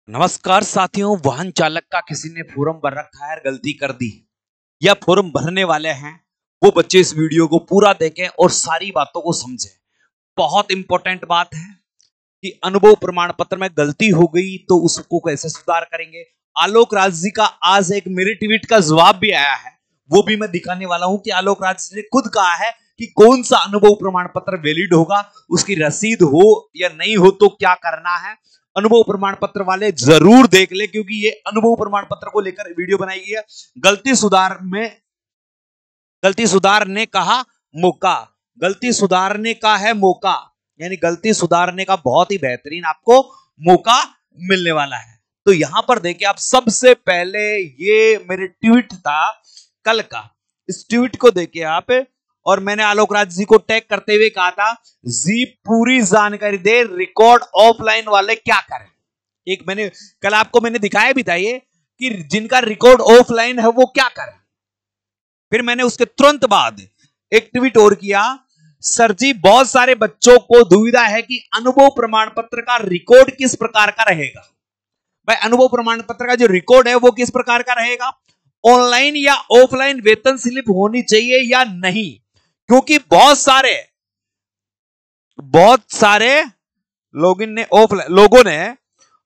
नमस्कार साथियों। वाहन चालक का किसी ने फॉर्म भर रखा है, गलती कर दी या फॉर्म भरने वाले हैं, वो बच्चे इस वीडियो को पूरा देखें और सारी बातों को समझें। बहुत इंपॉर्टेंट बात है कि अनुभव प्रमाण पत्र में गलती हो गई तो उसको कैसे सुधार करेंगे। आलोक राज जी का आज एक मेरे ट्वीट का जवाब भी आया है, वो भी मैं दिखाने वाला हूं कि आलोक राज जी ने खुद कहा है कि कौन सा अनुभव प्रमाण पत्र वैलिड होगा, उसकी रसीद हो या नहीं हो तो क्या करना है। अनुभव प्रमाण पत्र वाले जरूर देख ले, क्योंकि ये अनुभव प्रमाण पत्र को लेकर वीडियो बनाई गई है। गलती सुधारने का मौका, गलती सुधारने का है मौका, यानी गलती सुधारने का बहुत ही बेहतरीन आपको मौका मिलने वाला है। तो यहां पर देखिए, आप सबसे पहले ये मेरे ट्वीट था कल का, इस ट्वीट को देखिए आप, और मैंने आलोक राज जी को टैग करते हुए कहा था जी पूरी जानकारी दे, रिकॉर्ड ऑफलाइन वाले क्या करें। एक मैंने कल आपको मैंने दिखाया भी था ये कि जिनका रिकॉर्ड ऑफलाइन है वो क्या करें। फिर मैंने उसके तुरंत बाद एक ट्वीट और किया, सर जी बहुत सारे बच्चों को दुविधा है कि अनुभव प्रमाण पत्र का रिकॉर्ड किस प्रकार का रहेगा। भाई अनुभव प्रमाण पत्र का जो रिकॉर्ड है वो किस प्रकार का रहेगा, ऑनलाइन या ऑफलाइन वेतन स्लिप होनी चाहिए या नहीं, क्योंकि बहुत सारे लोगों ने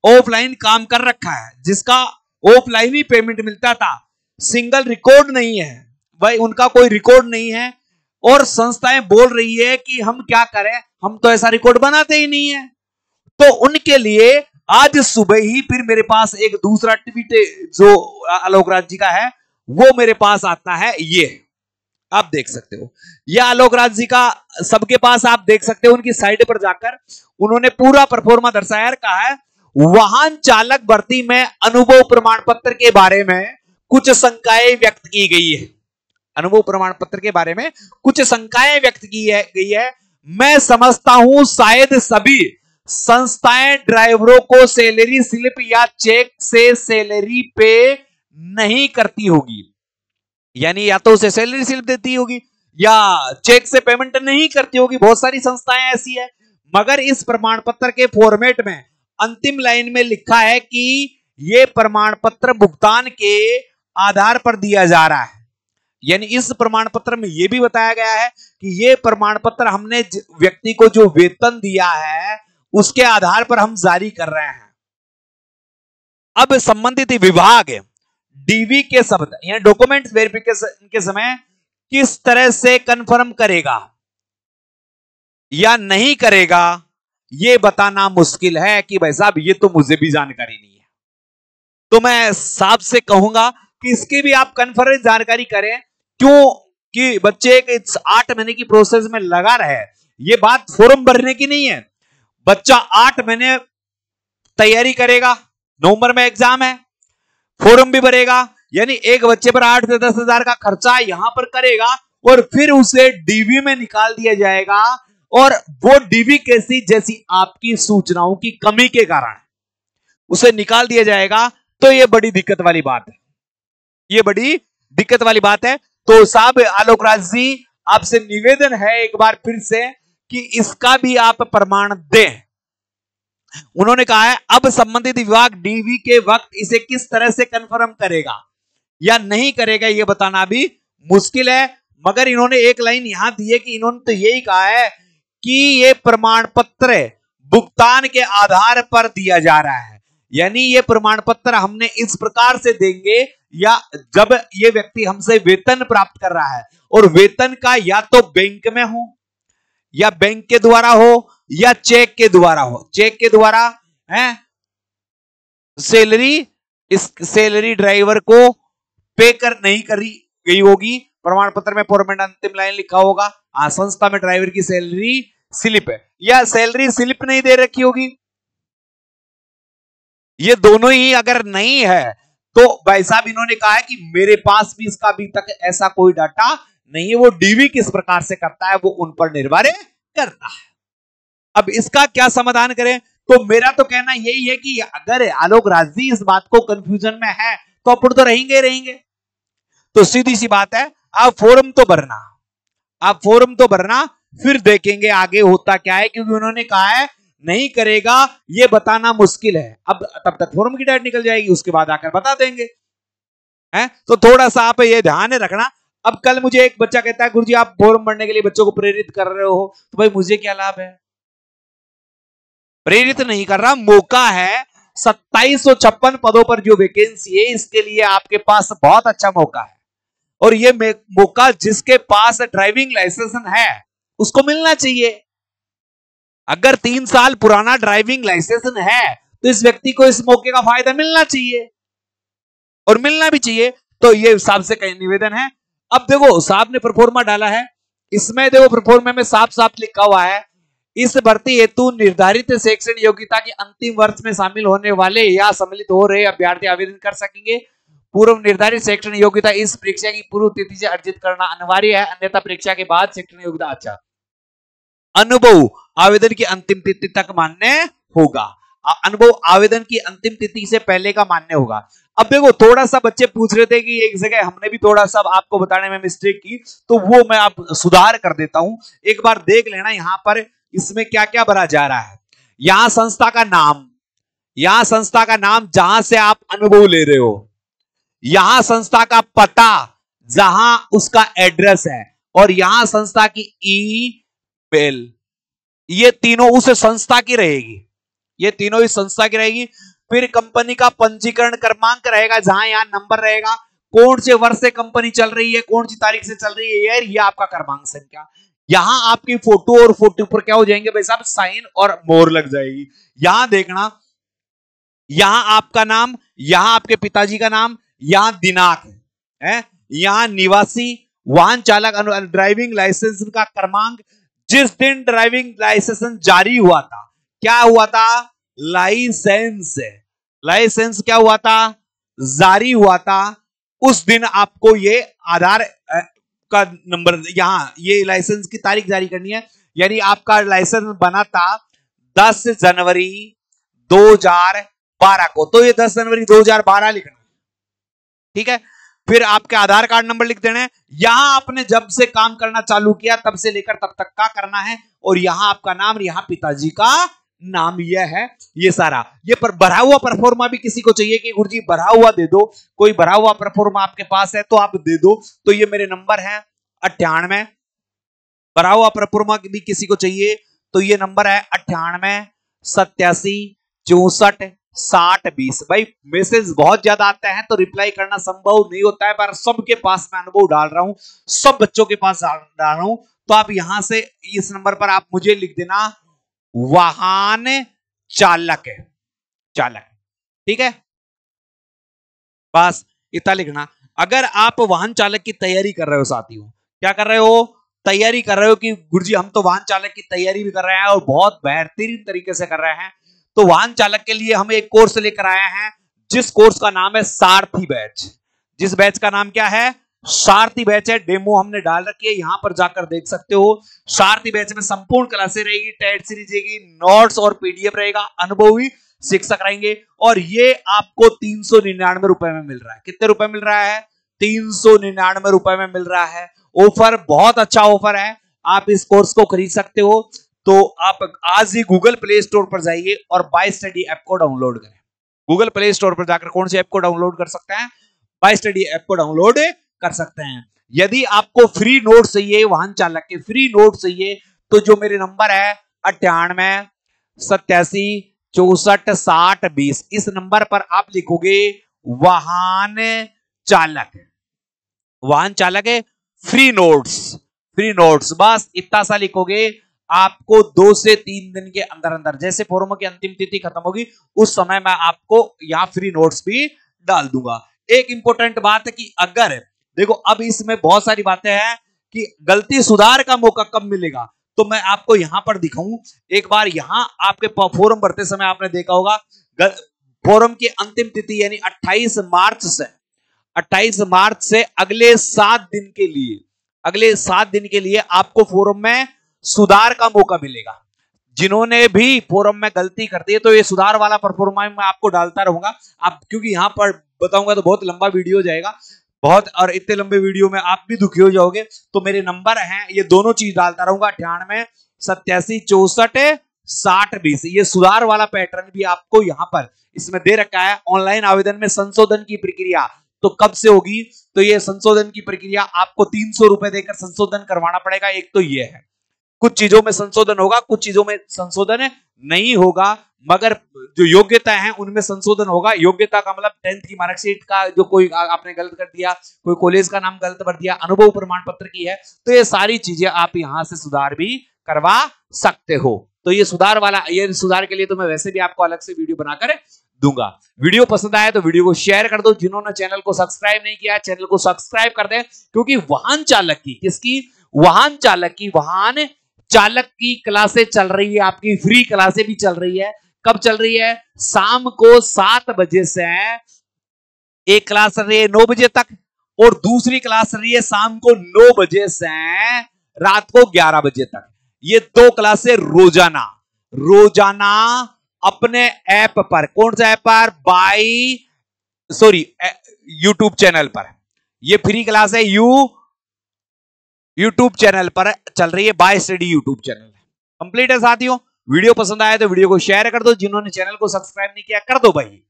ऑफलाइन काम कर रखा है, जिसका ऑफलाइन ही पेमेंट मिलता था, सिंगल रिकॉर्ड नहीं है, भाई उनका कोई रिकॉर्ड नहीं है, और संस्थाएं बोल रही है कि हम क्या करें, हम तो ऐसा रिकॉर्ड बनाते ही नहीं है। तो उनके लिए आज सुबह ही फिर मेरे पास एक दूसरा ट्वीट जो आलोक राज जी का है वो मेरे पास आता है, ये आप देख सकते हो। यह आलोक राज जी का सबके पास आप देख सकते हो, उनकी साइट पर जाकर उन्होंने पूरा परफॉर्मा दर्शाया, कहा है वाहन चालक भर्ती में अनुभव प्रमाण पत्र के बारे में कुछ शंकाएं व्यक्त की गई है। अनुभव प्रमाण पत्र के बारे में कुछ शंकाएं व्यक्त की गई है। मैं समझता हूं शायद सभी संस्थाएं ड्राइवरों को सैलरी स्लिप या चेक से सैलरी पे नहीं करती होगी, यानी या तो उसे सैलरी स्लिप देती होगी या चेक से पेमेंट नहीं करती होगी। बहुत सारी संस्थाएं ऐसी है, मगर इस प्रमाण पत्र के फॉर्मेट में अंतिम लाइन में लिखा है कि यह प्रमाण पत्र भुगतान के आधार पर दिया जा रहा है, यानी इस प्रमाण पत्र में यह भी बताया गया है कि यह प्रमाण पत्र हमने व्यक्ति को जो वेतन दिया है उसके आधार पर हम जारी कर रहे हैं। अब संबंधित विभाग डीवी के शब्द यानी डॉक्यूमेंट्स वेरिफिकेशन के समय किस तरह से कंफर्म करेगा या नहीं करेगा, यह बताना मुश्किल है कि भाई साहब ये तो मुझे भी जानकारी नहीं है। तो मैं साहब से कहूंगा कि इसकी भी आप कंफर्म जानकारी करें, क्यों कि बच्चे के 8 महीने की प्रोसेस में लगा रहे। ये बात फॉर्म भरने की नहीं है, बच्चा 8 महीने तैयारी करेगा, नवंबर में एग्जाम है, फॉर्म भी भरेगा, यानी एक बच्चे पर 8 से 10 हजार का खर्चा यहां पर करेगा और फिर उसे डीवी में निकाल दिया जाएगा, और वो डीवी कैसी, जैसी आपकी सूचनाओं की कमी के कारण उसे निकाल दिया जाएगा। तो ये बड़ी दिक्कत वाली बात है, ये बड़ी दिक्कत वाली बात है। तो साहब आलोक राज जी आपसे निवेदन है एक बार फिर से कि इसका भी आप प्रमाण दें। उन्होंने कहा है अब संबंधित विभाग डीवी के वक्त इसे किस तरह से कंफर्म करेगा या नहीं करेगा, यह बताना भी मुश्किल है। मगर इन्होंने एक लाइन यहां दी है कि इन्होंने तो यही कहा है कि यह प्रमाण पत्र भुगतान के आधार पर दिया जा रहा है, यानी यह प्रमाण पत्र हमने इस प्रकार से देंगे या जब यह व्यक्ति हमसे वेतन प्राप्त कर रहा है, और वेतन का या तो बैंक में हो या बैंक के द्वारा हो या चेक के द्वारा हो। चेक के द्वारा है सैलरी, इस सैलरी ड्राइवर को पे कर नहीं करी गई होगी, प्रमाण पत्र में फॉर्मेट अंतिम लाइन लिखा होगा, संस्था में ड्राइवर की सैलरी स्लिप है या सैलरी स्लिप नहीं दे रखी होगी। ये दोनों ही अगर नहीं है तो भाई साहब इन्होंने कहा है कि मेरे पास भी इसका अभी तक ऐसा कोई डाटा नहीं है, वो डीवी किस प्रकार से करता है वो उन पर निर्भर करता है। अब इसका क्या समाधान करें, तो मेरा तो कहना यही है कि अगर आलोक राज जी इस बात को कंफ्यूजन में है तो अपन तो रहेंगे। तो सीधी सी बात है, आप फॉर्म तो भरना, फिर देखेंगे आगे होता क्या है, क्योंकि उन्होंने कहा है नहीं करेगा ये बताना मुश्किल है। अब तब तक फॉर्म की डेट निकल जाएगी, उसके बाद आकर बता देंगे, है? तो थोड़ा सा आप ये ध्यान रखना। अब कल मुझे एक बच्चा कहता है गुरुजी आप फॉर्म भरने के लिए बच्चों को प्रेरित कर रहे हो, तो भाई मुझे क्या लाभ है? प्रेरित नहीं कर रहा, मौका है। 2756 पदों पर जो वैकेंसी है, इसके लिए आपके पास बहुत अच्छा मौका है। और ये मौका जिसके पास ड्राइविंग लाइसेंस है उसको मिलना चाहिए। अगर 3 साल पुराना ड्राइविंग लाइसेंस है तो इस व्यक्ति को इस मौके का फायदा मिलना चाहिए, और मिलना भी चाहिए। तो ये साहब से कई निवेदन है। अब देखो साहब ने परफॉर्मा डाला है, इसमें देखो परफॉर्मा में साफ साफ लिखा हुआ है, इस भर्ती हेतु निर्धारित शैक्षणिक योग्यता के अंतिम वर्ष में शामिल होने वाले या सम्मिलित हो रहे अभ्यर्थी आवेदन कर सकेंगे। पूर्व निर्धारित शैक्षणिक योग्यता इस परीक्षा की पूर्व तिथि से अर्जित करना अनिवार्य है, अन्यथा परीक्षा के बाद शैक्षणिक योग्यता अच्छा अनुभव आवेदन की अंतिम तिथि तक मान्य होगा। अनुभव आवेदन की अंतिम तिथि से पहले का मान्य होगा। अब देखो थोड़ा सा बच्चे पूछ रहे थे कि एक जगह हमने भी थोड़ा सा आपको बताने में मिस्टेक की, तो वो मैं आप सुधार कर देता हूं। एक बार देख लेना यहां पर इसमें क्या क्या भरा जा रहा है। यहां संस्था का नाम, यहां संस्था का नाम जहां से आप अनुभव ले रहे हो, यहां संस्था का पता जहां उसका एड्रेस है, और यहां संस्था की ईमेल। ये तीनों उस संस्था की रहेगी, ये तीनों इस संस्था की रहेगी। फिर कंपनी का पंजीकरण क्रमांक रहेगा, जहां यहां नंबर रहेगा, कौन से वर्ष से कंपनी चल रही है, कौन सी तारीख से चल रही है, यार ये आपका क्रमांक संख्या। यहां आपकी फोटो, और फोटो पर क्या हो जाएंगे भाई साहब, साइन और मोहर लग जाएगी। यहां देखना, यहां आपका नाम, यहां आपके पिताजी का नाम, यहां दिनांक है, यहां निवासी, वाहन चालक, ड्राइविंग लाइसेंस का क्रमांक, जिस दिन ड्राइविंग लाइसेंस जारी हुआ था। क्या हुआ था? लाइसेंस, लाइसेंस क्या हुआ था? जारी हुआ था। उस दिन आपको ये आधार का नंबर, यहां ये लाइसेंस की तारीख जारी करनी है। यानी आपका लाइसेंस बना था 10 जनवरी 2012 को, तो ये 10 जनवरी 2012 लिखना, ठीक है। फिर आपके आधार कार्ड नंबर लिख देना है। यहां आपने जब से काम करना चालू किया तब से लेकर तब तक का करना है, और यहां आपका नाम, यहां पिताजी का नाम, यह है ये सारा। ये पर भरा हुआ परफॉर्मा भी किसी को चाहिए कि गुरुजी भरा हुआ दे दो, कोई भरा हुआ परफॉर्मा आपके पास है तो आप दे दो। तो ये मेरे नंबर है 98, भरा हुआ परफॉर्मा भी किसी को चाहिए तो ये नंबर है 98 87 64 60 20। भाई मैसेज बहुत ज्यादा आते हैं तो रिप्लाई करना संभव नहीं होता है, पर सबके पास मैं अनुभव डाल रहा हूं, सब बच्चों के पास डाल रहा हूं। तो आप यहां से इस नंबर पर आप मुझे लिख देना वाहन चालक है, चालक, ठीक है, बस इतना लिखना। अगर आप वाहन चालक की तैयारी कर रहे हो साथियों, क्या कर रहे हो? तैयारी कर रहे हो कि गुरुजी हम तो वाहन चालक की तैयारी भी कर रहे हैं और बहुत बेहतरीन तरीके से कर रहे हैं, तो वाहन चालक के लिए हम एक कोर्स लेकर आए हैं, जिस कोर्स का नाम है सारथी बैच। जिस बैच का नाम क्या है? सारथी बैच है। डेमो हमने डाल रखी है, यहां पर जाकर देख सकते हो। सारथी बैच में संपूर्ण क्लासेस रहेगी, टेट सीरीज रहेगी, नोट्स और पीडीएफ रहेगा, अनुभवी शिक्षक रहेंगे, और ये आपको 399 रुपए में मिल रहा है। कितने रुपए मिल रहा है? 399 रुपए में मिल रहा है। ऑफर बहुत अच्छा ऑफर है, आप इस कोर्स को खरीद सकते हो। तो आप आज ही गूगल प्ले स्टोर पर जाइए और बाय स्टडी ऐप को डाउनलोड करें। गूगल प्ले स्टोर पर जाकर कौन सी ऐप को डाउनलोड कर सकते हैं? बाय स्टडी ऐप को डाउनलोड कर सकते हैं। यदि आपको फ्री नोट चाहिए, वाहन चालक के फ्री नोट चाहिए, तो जो मेरे नंबर है 98 87 64 60 20, इस नंबर पर आप लिखोगे वाहन चालक, वाहन चालक है, फ्री नोट्स, फ्री नोट्स, बस इतना सा लिखोगे। आपको 2 से 3 दिन के अंदर अंदर, जैसे फॉर्म की अंतिम तिथि खत्म होगी उस समय मैं आपको यहां फ्री नोट्स भी डाल दूंगा। एक इंपॉर्टेंट बात है कि अगर देखो अब इसमें बहुत सारी बातें हैं कि गलती सुधार का मौका कब मिलेगा, तो मैं आपको यहां पर दिखाऊं। एक बार यहां आपके फॉर्म भरते समय आपने देखा होगा फॉर्म की अंतिम तिथि यानी 28 मार्च से अगले 7 दिन के लिए, अगले 7 दिन के लिए आपको फॉर्म में सुधार का मौका मिलेगा। जिन्होंने भी फॉर्म में गलती करती है तो ये सुधार वाला परफॉर्मा मैं आपको डालता रहूंगा। आप क्योंकि यहां पर बताऊंगा तो बहुत लंबा वीडियो जाएगा, बहुत, और इतने लंबे वीडियो में आप भी दुखी हो जाओगे। तो मेरे नंबर हैं, ये दोनों चीज डालता रहूंगा 98 87 64 60-20। ये सुधार वाला पैटर्न भी आपको यहां पर इसमें दे रखा है। ऑनलाइन आवेदन में संशोधन की प्रक्रिया तो कब से होगी, तो ये संशोधन की प्रक्रिया आपको 300 रुपए देकर संशोधन करवाना पड़ेगा। एक तो ये है, कुछ चीजों में संशोधन होगा, कुछ चीजों में संशोधन नहीं होगा, मगर जो योग्यता है उनमें संशोधन होगा। योग्यता का मतलब 10th की मार्कशीट का जो कोई आपने गलत कर दिया, कोई कॉलेज का नाम गलत भर दिया, अनुभव प्रमाण पत्र की है, तो ये सारी चीजें आप यहां से सुधार भी करवा सकते हो। तो ये सुधार वाला, ये सुधार के लिए तो मैं वैसे भी आपको अलग से वीडियो बनाकर दूंगा। वीडियो पसंद आया तो वीडियो को शेयर कर दो। जिन्होंने चैनल को सब्सक्राइब नहीं किया, चैनल को सब्सक्राइब कर दें, क्योंकि वाहन चालक की, किसकी, वाहन चालक की, वाहन चालक की क्लासें चल रही है, आपकी फ्री क्लासें भी चल रही है। कब चल रही है, शाम को 7 बजे से एक क्लास चल रही है 9 बजे तक, और दूसरी क्लास चल रही है शाम को 9 बजे से रात को 11 बजे तक। ये 2 क्लासें रोजाना अपने ऐप पर, कौन सा ऐप पर, यूट्यूब चैनल पर। ये फ्री क्लास है, यूट्यूब चैनल पर चल रही है, bye study YouTube channel complete है साथियों। वीडियो पसंद आया तो वीडियो को शेयर कर दो। जिन्होंने चैनल को सब्सक्राइब नहीं किया कर दो भाई।